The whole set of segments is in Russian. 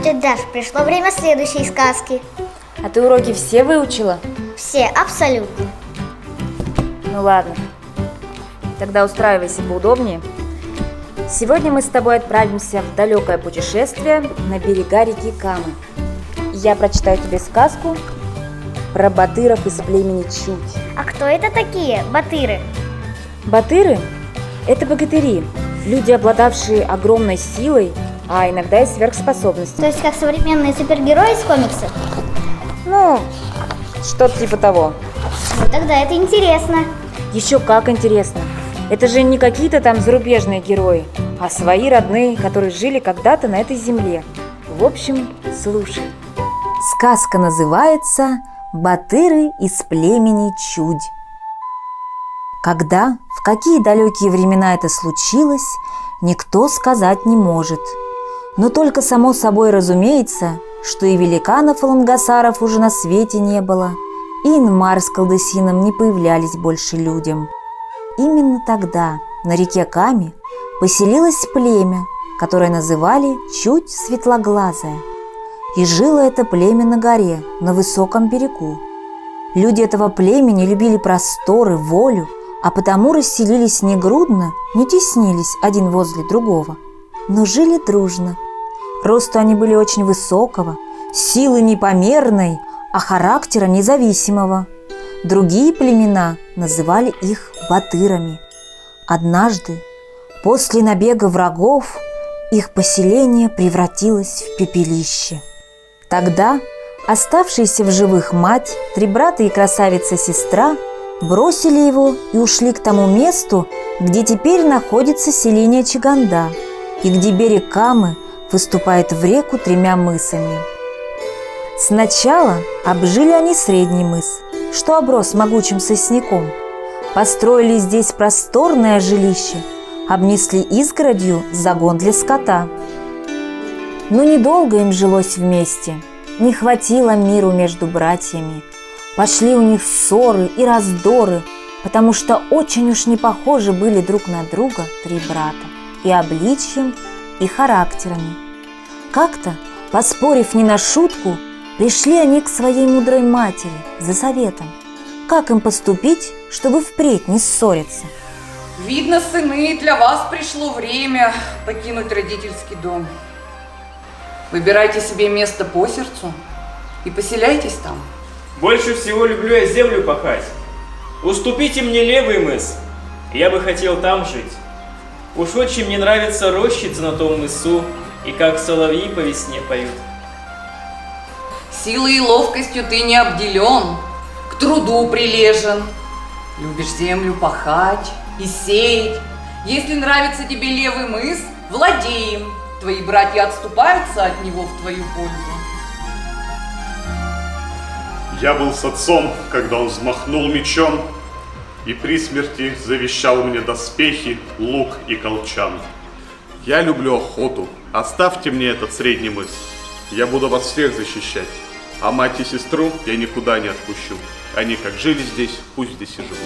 Тетя Даш, пришло время следующей сказки. А ты уроки все выучила? Все, абсолютно. Ну ладно, тогда устраивайся поудобнее. Сегодня мы с тобой отправимся в далекое путешествие на берега реки Камы. Я прочитаю тебе сказку про батыров из племени Чудь. А кто это такие, батыры? Батыры – это богатыри, люди, обладавшие огромной силой, а иногда и сверхспособностью. То есть как современные супергерои из комиксов? Ну, что-то типа того. Ну тогда это интересно. Еще как интересно. Это же не какие-то там зарубежные герои, а свои родные, которые жили когда-то на этой земле. В общем, слушай. Сказка называется «Батыры из племени Чудь». Когда, в какие далекие времена это случилось, никто сказать не может. Но только само собой разумеется, что и великанов Лангасаров уже на свете не было, и Инмар с Калдесином не появлялись больше людям. Именно тогда на реке Каме поселилось племя, которое называли Чудь Светлоглазое. И жило это племя на горе, на высоком берегу. Люди этого племени любили просторы, волю, а потому расселились не грудно, не теснились один возле другого, но жили дружно. Росту они были очень высокого, силы непомерной, а характера независимого. Другие племена называли их батырами. Однажды, после набега врагов, их поселение превратилось в пепелище. Тогда оставшиеся в живых мать, три брата и красавица-сестра бросили его и ушли к тому месту, где теперь находится селение Чаганда, и где берег Камы выступает в реку тремя мысами. Сначала обжили они средний мыс, что оброс могучим сосняком. Построили здесь просторное жилище, обнесли изгородью загон для скота. Но недолго им жилось вместе, не хватило миру между братьями. Пошли у них ссоры и раздоры, потому что очень уж не похожи были друг на друга три брата и обличьем, и характерами. Как-то, поспорив не на шутку, пришли они к своей мудрой матери за советом, как им поступить, чтобы впредь не ссориться. Видно, сыны, для вас пришло время покинуть родительский дом. Выбирайте себе место по сердцу и поселяйтесь там. Больше всего люблю я землю пахать. Уступите мне левый мыс, я бы хотел там жить. Уж очень мне нравится рощица на том мысу, и как соловьи по весне поют. Силой и ловкостью ты не обделен, к труду прилежен. Любишь землю пахать и сеять. Если нравится тебе левый мыс, владей им. Твои братья отступаются от него в твою пользу. Я был с отцом, когда он взмахнул мечом и при смерти завещал мне доспехи, лук и колчан. Я люблю охоту. Оставьте мне этот средний мыс. Я буду вас всех защищать. А мать и сестру я никуда не отпущу. Они как жили здесь, пусть здесь и живут.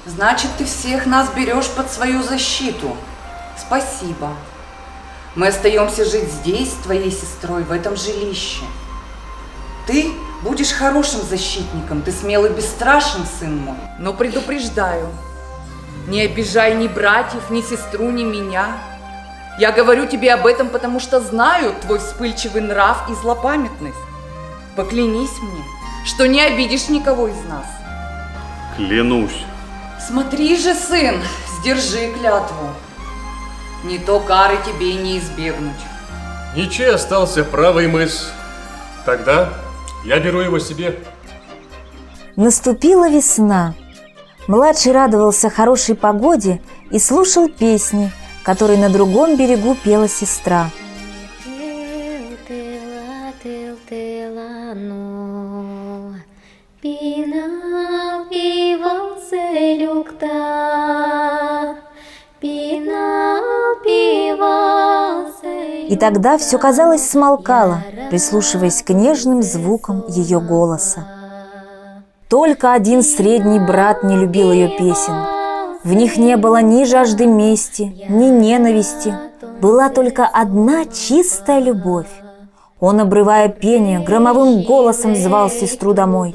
Значит, ты всех нас берешь под свою защиту. Спасибо. Мы остаемся жить здесь с твоей сестрой, в этом жилище. Ты будешь хорошим защитником, ты смелый, бесстрашен, сын мой. Но предупреждаю, не обижай ни братьев, ни сестру, ни меня. Я говорю тебе об этом, потому что знаю твой вспыльчивый нрав и злопамятность. Поклянись мне, что не обидишь никого из нас. Клянусь. Смотри же, сын, сдержи клятву. Не то кары тебе и не избегнуть. Ничей остался правый мыс. Тогда я беру его себе. Наступила весна. Младший радовался хорошей погоде и слушал песни, которые на другом берегу пела сестра. И тогда все, казалось, смолкало, прислушиваясь к нежным звукам ее голоса. Только один средний брат не любил ее песен. В них не было ни жажды мести, ни ненависти. Была только одна чистая любовь. Он, обрывая пение, громовым голосом звал сестру домой.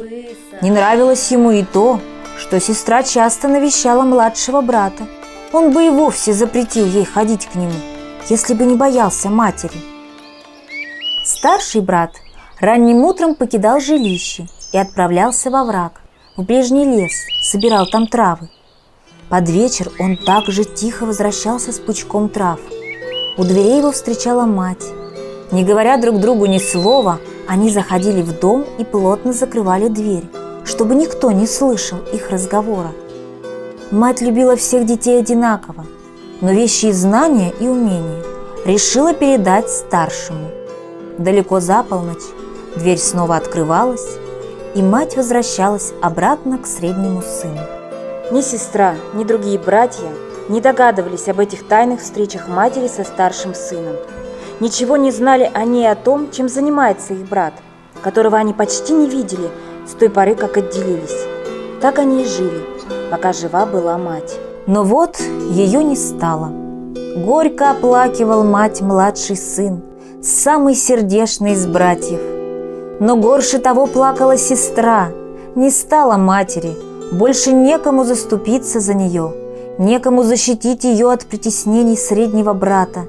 Не нравилось ему и то, что сестра часто навещала младшего брата. Он бы и вовсе запретил ей ходить к нему, если бы не боялся матери. Старший брат ранним утром покидал жилище и отправлялся во враг, в ближний лес, собирал там травы. Под вечер он также тихо возвращался с пучком трав. У дверей его встречала мать. Не говоря друг другу ни слова, они заходили в дом и плотно закрывали дверь, чтобы никто не слышал их разговора. Мать любила всех детей одинаково, но вещи и знания и умения решила передать старшему. Далеко за полночь дверь снова открывалась, и мать возвращалась обратно к среднему сыну. Ни сестра, ни другие братья не догадывались об этих тайных встречах матери со старшим сыном. Ничего не знали они о том, чем занимается их брат, которого они почти не видели с той поры, как отделились. Так они и жили, пока жива была мать. Но вот ее не стало. Горько оплакивал мать младший сын, самый сердечный из братьев. Но горше того плакала сестра. Не стало матери, больше некому заступиться за нее, некому защитить ее от притеснений среднего брата.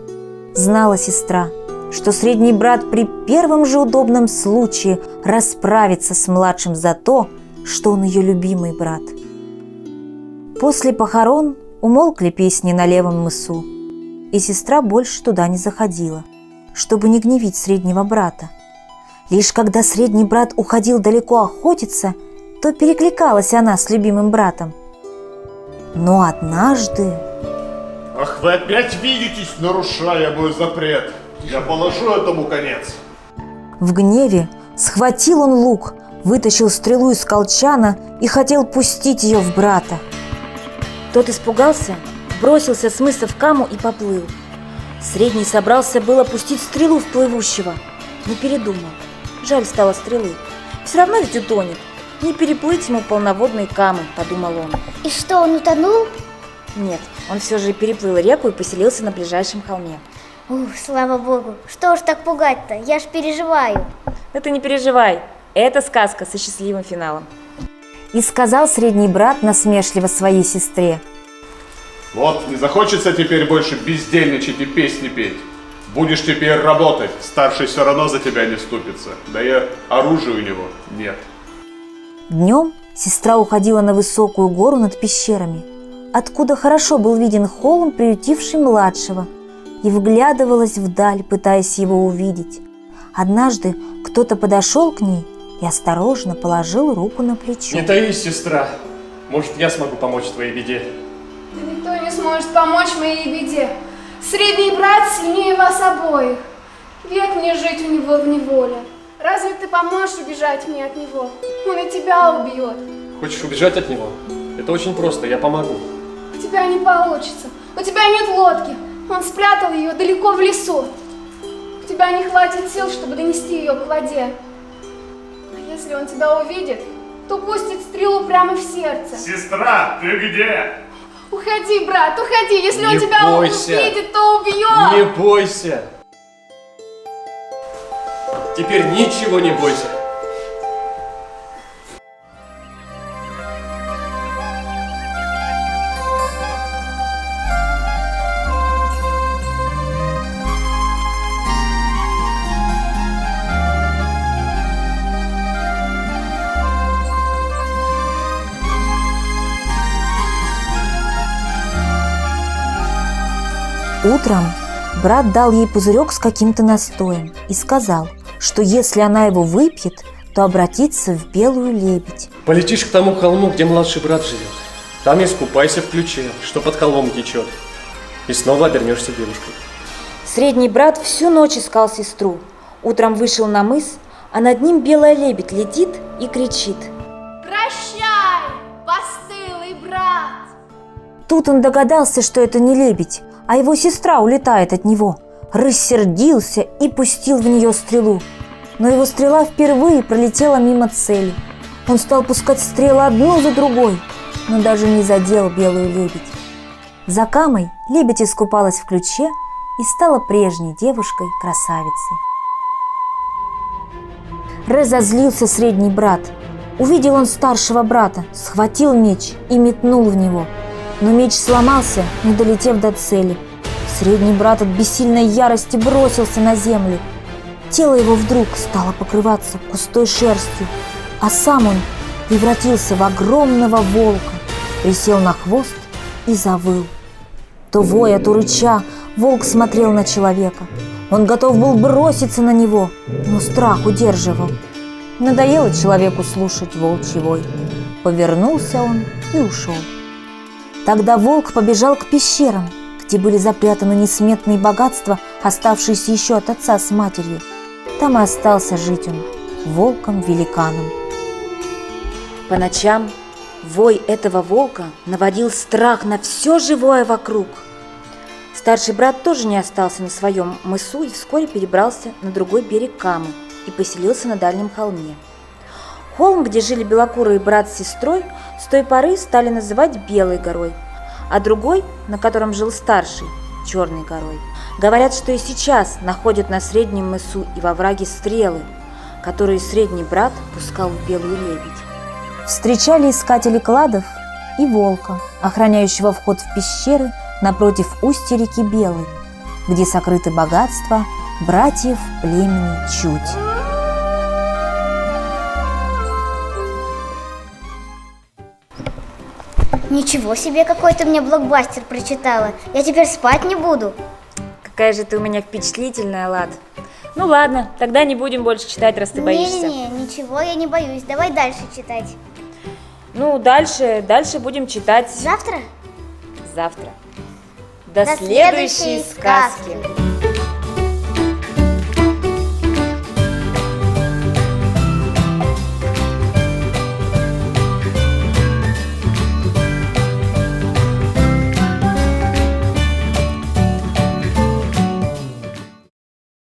Знала сестра, что средний брат при первом же удобном случае расправится с младшим за то, что он ее любимый брат. После похорон умолкли песни на левом мысу, и сестра больше туда не заходила, чтобы не гневить среднего брата. Лишь когда средний брат уходил далеко охотиться, то перекликалась она с любимым братом. Но однажды... Ах, вы опять видитесь, нарушая мой запрет. Я положу этому конец. В гневе схватил он лук, вытащил стрелу из колчана и хотел пустить ее в брата. Тот испугался, бросился с мыса в каму и поплыл. Средний собрался было пустить стрелу в плывущего, но передумал. Жаль стало стрелы. Все равно ведь утонет. Не переплыть ему полноводные камы, подумал он. И что, он утонул? Нет, он все же переплыл реку и поселился на ближайшем холме. Ух, слава богу. Что ж так пугать-то? Я ж переживаю. Да ты не переживай, это сказка со счастливым финалом. И сказал средний брат насмешливо своей сестре. Вот, не захочется теперь больше бездельничать и песни петь. Будешь теперь работать, старший все равно за тебя не вступится. Да и оружия у него нет. Днем сестра уходила на высокую гору над пещерами, откуда хорошо был виден холм, приютивший младшего, и вглядывалась вдаль, пытаясь его увидеть. Однажды кто-то подошел к ней и осторожно положил руку на плечо. Не таись, сестра. Может, я смогу помочь в твоей беде. Да никто не сможет помочь моей беде. Средний брат сильнее вас обоих. Век мне жить у него в неволе. Разве ты поможешь убежать мне от него? Он и тебя убьет. Хочешь убежать от него? Это очень просто, я помогу. У тебя не получится. У тебя нет лодки. Он спрятал ее далеко в лесу. У тебя не хватит сил, чтобы донести ее к воде. А если он тебя увидит, то пустит стрелу прямо в сердце. Сестра, ты где? Уходи, брат, уходи. Если он Не тебя бойся. увидит, то убьет. Не бойся. Теперь ничего не бойся. Утром брат дал ей пузырек с каким-то настоем и сказал, что если она его выпьет, то обратится в белую лебедь. Полетишь к тому холму, где младший брат живет. Там и искупайся в ключе, что под холмом течет. И снова обернешься девушкой. Средний брат всю ночь искал сестру. Утром вышел на мыс, а над ним белая лебедь летит и кричит. Прощай, постылый брат! Тут он догадался, что это не лебедь, а его сестра улетает от него. Рассердился и пустил в нее стрелу. Но его стрела впервые пролетела мимо цели. Он стал пускать стрелы одну за другой, но даже не задел белую лебедь. За камой лебедь искупалась в ключе и стала прежней девушкой-красавицей. Разозлился средний брат. Увидел он старшего брата, схватил меч и метнул в него. Но меч сломался, не долетев до цели. Средний брат от бессильной ярости бросился на землю. Тело его вдруг стало покрываться густой шерстью, а сам он превратился в огромного волка, присел на хвост и завыл. То воя, то рыча, волк смотрел на человека. Он готов был броситься на него, но страх удерживал. Надоело человеку слушать волчий вой. Повернулся он и ушел. Тогда волк побежал к пещерам, где были запрятаны несметные богатства, оставшиеся еще от отца с матерью. Там и остался жить он, волком-великаном. По ночам вой этого волка наводил страх на все живое вокруг. Старший брат тоже не остался на своем мысу и вскоре перебрался на другой берег Камы и поселился на дальнем холме. Холм, где жили белокурый брат с сестрой, с той поры стали называть Белой горой, а другой, на котором жил старший, Черной горой. Говорят, что и сейчас находят на среднем мысу и во враге стрелы, которые средний брат пускал в белую лебедь. Встречали искатели кладов и волка, охраняющего вход в пещеры напротив устья реки Белой, где сокрыты богатства братьев племени Чуть. Ничего себе, какой ты мне блокбастер прочитала. Я теперь спать не буду. Какая же ты у меня впечатлительная, Лад. Ну ладно, тогда не будем больше читать, раз ты боишься. Не-не-не, ничего, я не боюсь. Давай дальше читать. Ну, дальше будем читать Завтра? завтра. До следующей сказки.